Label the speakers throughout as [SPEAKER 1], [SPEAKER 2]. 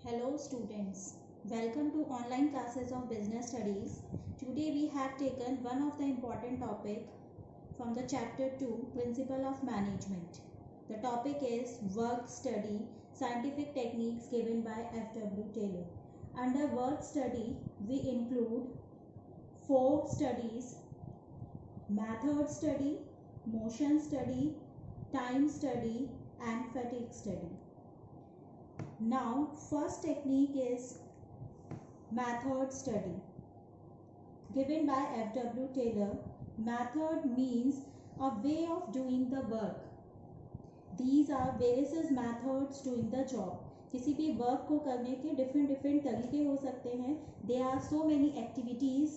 [SPEAKER 1] Hello students, welcome to online classes of business studies. Today we have taken one of the important topic from the chapter 2, Principle of Management. The topic is work study, scientific techniques given by F.W. Taylor. Under work study, we include 4 studies: method study, motion study, time study and fatigue study. Now, first technique is method study given by F.W. Taylor. Method means a way of doing the work. These are various methods doing the job. किसी भी work को करने के different तरीके हो सकते हैं. There are so many activities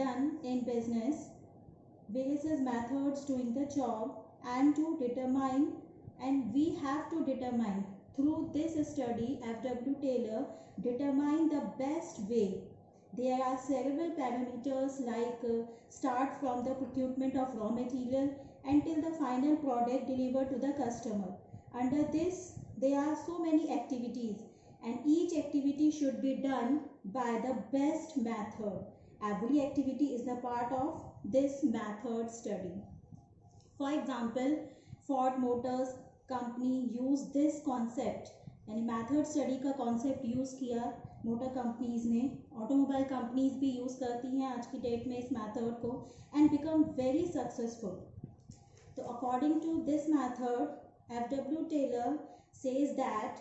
[SPEAKER 1] done in business. Various methods doing the job and to determine, and we have to determine through this study. F.W. Taylor determine the best way. There are several parameters like start from the procurement of raw material until the final product delivered to the customer. Under this, there are so many activities and each activity should be done by the best method. Every activity is a part of this method study. For example, Ford Motors company use this concept, यानी method study का concept use किया motor companies ने. Automobile companies भी use करती हैं आज की date में इस मैथड को एंड बिकम वेरी सक्सेसफुल. तो according to this method F.W. Taylor says that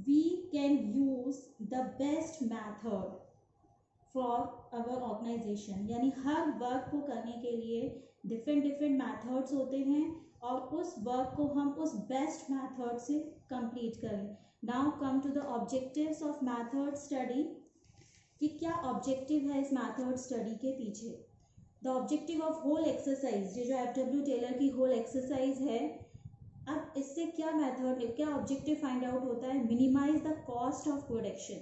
[SPEAKER 1] we can use the best method for our organization. यानी हर वर्क को करने के लिए डिफरेंट मैथड्स होते हैं और उस वर्क को हम उस बेस्ट मैथड से कंप्लीट करें. Now come to the objectives of method study, कि क्या ऑब्जेक्टिव है इस मैथड स्टडी के पीछे. The objective of whole exercise, ये जो F.W. टेलर की होल एक्सरसाइज है, अब इससे क्या मैथड, क्या ऑब्जेक्टिव फाइंड आउट होता है. Minimize the cost of production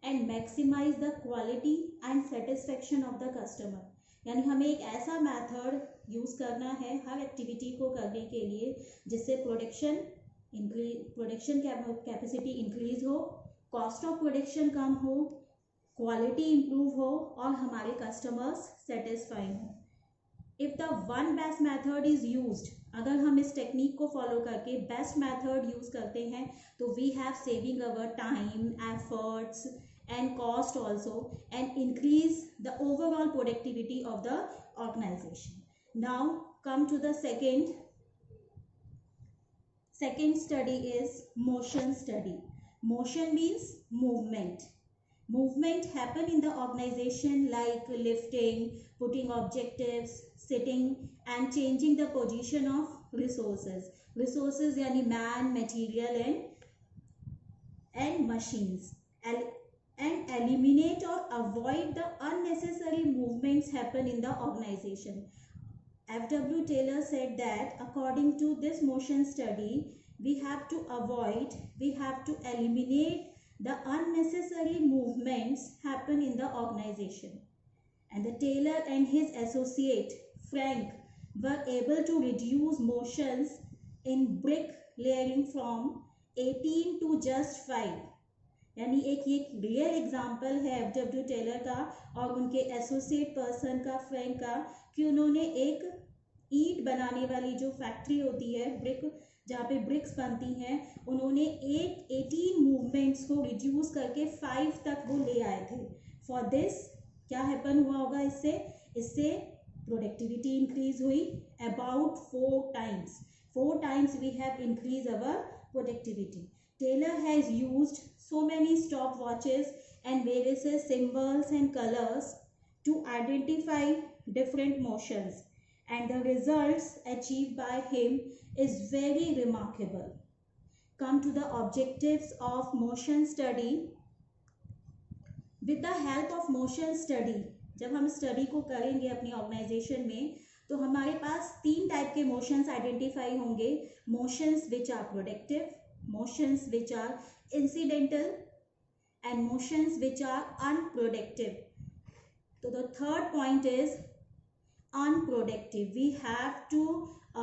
[SPEAKER 1] and maximize the quality and satisfaction of the customer. यानी हमें एक ऐसा मेथड यूज़ करना है हर एक्टिविटी को करने के लिए जिससे प्रोडक्शन कैपेसिटी इंक्रीज हो, कॉस्ट ऑफ प्रोडक्शन कम हो, क्वालिटी इंप्रूव हो और हमारे कस्टमर्स सेटिस्फाई हो. If the one best method is used, अगर हम इस टेक्निक को फॉलो करके बेस्ट मेथड यूज़ करते हैं तो we have saving our time, efforts and cost also and increase the overall productivity of the organization. Now come to the second study is motion study. Motion means movement. Movement happen in the organization like lifting, putting objectives, sitting and changing the position of resources. Resources yani man, material and machines. And eliminate or avoid the unnecessary movements happen in the organization. F.W. Taylor said that according to this motion study, we have to eliminate the unnecessary movements happen in the organization. And the Taylor and his associate Frank were able to reduce motions in brick layering from 18 to just 5. यानी एक real example है F.W. Taylor का और उनके associate person का, Frank का, कि उन्होंने एक ईंट बनाने वाली जो फैक्ट्री होती है, ब्रिक, जहाँ पे ब्रिक्स बनती हैं, उन्होंने 18 मूवमेंट्स को रिड्यूस करके 5 तक वो ले आए थे. फॉर दिस क्या हैपन हुआ होगा, इससे प्रोडक्टिविटी इंक्रीज हुई about 4 times we have increased our productivity. Taylor has used so many stopwatches and various symbols and colors to identify different motions, and the results achieved by him is very remarkable. Come to the objectives of motion study. With the help of motion study, जब हम study को करेंगे अपनी organisation में तो हमारे पास 3 type के मोशंस आइडेंटिफाई होंगे. Motions which are productive, motions which are incidental and motions which are unproductive. So the third point is unproductive. We have to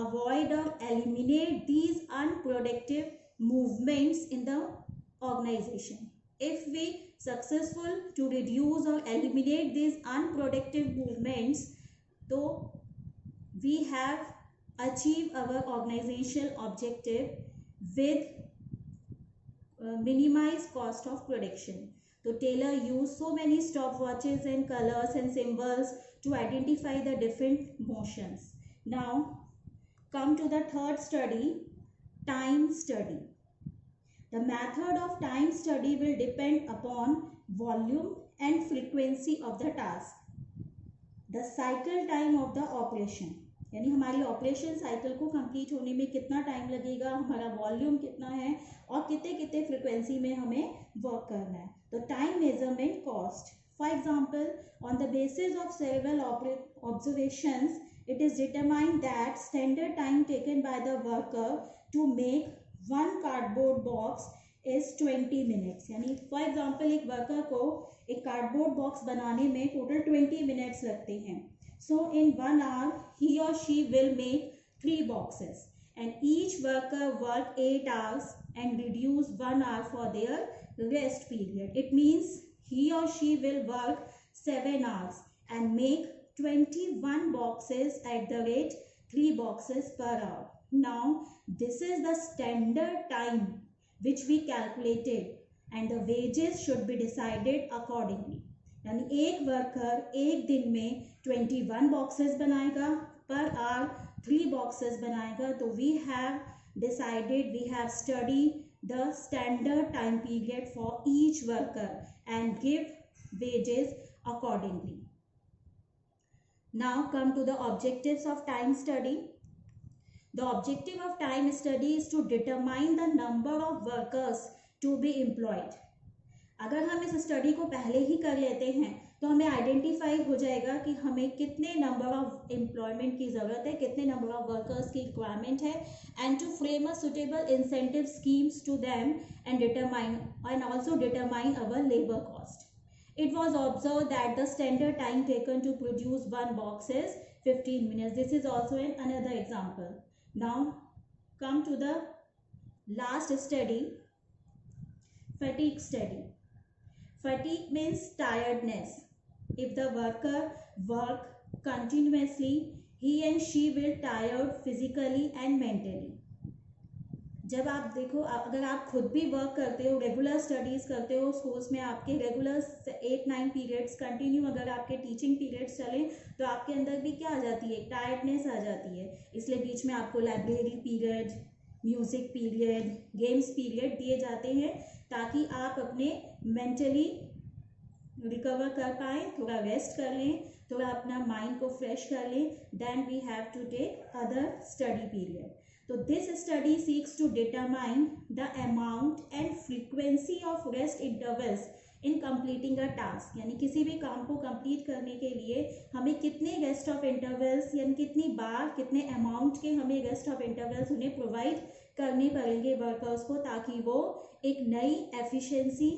[SPEAKER 1] avoid or eliminate these unproductive movements in the organization. If we successful to reduce or eliminate these unproductive movements, so we have achieved our organizational objective with minimize cost of production. So Taylor used so many stopwatches and colors and symbols to identify the different motions. Now come to the third study, time study. The method of time study will depend upon volume and frequency of the task. The cycle time of the operation, यानी हमारी operation cycle को complete होने में कितना time लगेगा, हमारा volume कितना है और कितने कितने फ्रिक्वेंसी में हमें वर्क करना है. तो time measurement cost, for example on the basis of several observations it is determined that standard time taken by the worker to make one cardboard box is 20 minutes. यानी फॉर एग्जांपल एक worker को एक cardboard box बनाने में total 20 minutes लगते हैं. So in 1 hour he or she will make 3 boxes and each worker work 8 hours and reduce 1 hour for their rest period. It means he or she will work 7 hours and make 21 boxes at the rate 3 boxes per hour. Now this is the standard time which we calculated and the wages should be decided accordingly. यानी एक worker एक दिन में 21 boxes बनाएगा, per hour 3 boxes बनाएगा. तो we have decided, we have study the standard time period for each worker and give wages accordingly. Now come to the objectives of time study. The objective of time study is to determine the number of workers to be employed. अगर हम इस study को पहले ही कर लेते हैं तो हमें आइडेंटिफाई हो जाएगा कि हमें कितने नंबर ऑफ एम्प्लॉयमेंट की ज़रूरत है, कितने नंबर ऑफ वर्कर्स की रिक्वायरमेंट है, and to frame a suitable incentive schemes to them and also determine our labour cost. It was observed that the standard time taken to produce one box is 15 minutes. This is also another example. Now come to the last study, fatigue study. Fatigue means tiredness. If the worker work continuously, he and she will tired physically and mentally. जब आप देखो, अगर आप खुद भी work करते हो, regular studies करते हो स्कूल्स में, आपके रेगुलर 8-9 पीरियड्स कंटिन्यू अगर आपके टीचिंग पीरियड्स चलें तो आपके अंदर भी क्या आ जाती है, टायर्डनेस आ जाती है. इसलिए बीच में आपको library period, music period, games period दिए जाते हैं ताकि आप अपने मेंटली रिकवर कर पाएँ, थोड़ा रेस्ट कर लें, थोड़ा अपना माइंड को फ्रेश कर लें. Then we have to take other study period. So this study seeks to determine the amount and frequency of rest intervals in completing a task. यानी किसी भी काम को कंप्लीट करने के लिए हमें कितने रेस्ट ऑफ इंटरवल्स यानी कितनी बार कितने अमाउंट के हमें रेस्ट ऑफ इंटरवल्स उन्हें प्रोवाइड करने पड़ेंगे वर्कर्स को, ताकि वो एक नई एफिशिएंसी,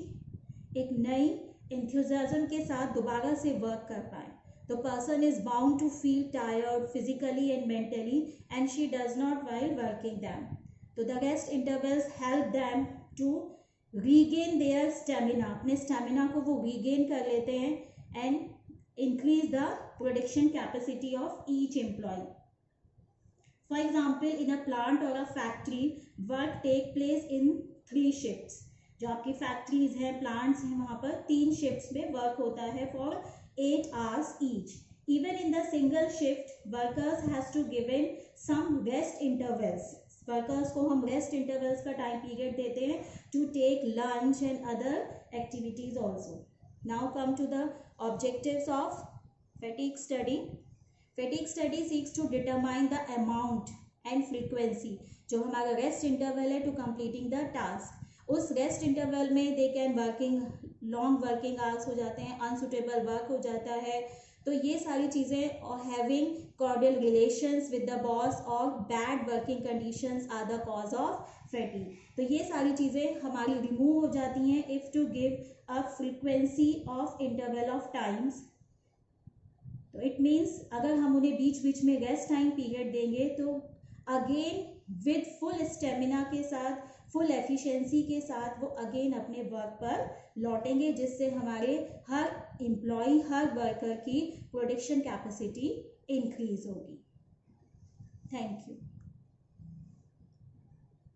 [SPEAKER 1] एक नई एंथुसियाज्म के साथ दोबारा से वर्क कर पाए. The person is bound to feel tired physically and mentally and she does not while working them. So the rest intervals help them to regain their stamina. अपने stamina को वो regain कर लेते हैं and increase the production capacity of each employee. For example, in a plant or a factory, work take place in 3 shifts. जो आपकी factories हैं, plants हैं, वहाँ पर 3 शिफ्ट्स में वर्क होता है for 8 hours each. Even in the single shift, workers has to given some rest intervals. Workers को हम rest intervals का time period देते हैं to take lunch and other activities also. Now come to the objectives of fatigue study. Fatigue study seeks to determine the amount and frequency. जो हमारा rest interval है to completing the task. उस rest interval में they can working long working hours हो जाते हैं, unsuitable work हो जाता है. तो ये सारी चीज़ें और having cordial relations with the boss और bad working conditions are the cause of fatigue. तो ये सारी चीज़ें हमारी रिमूव हो जाती हैं if to give a frequency of interval of times. तो इट मीन्स अगर हम उन्हें बीच बीच में रेस्ट टाइम पीरियड देंगे तो अगेन विद फुल स्टेमिना के साथ फुल एफिशिएंसी के साथ वो अगेन अपने वर्क पर लौटेंगे, जिससे हमारे हर एम्प्लॉय, हर वर्कर की प्रोडक्शन कैपेसिटी इंक्रीज होगी। Thank you.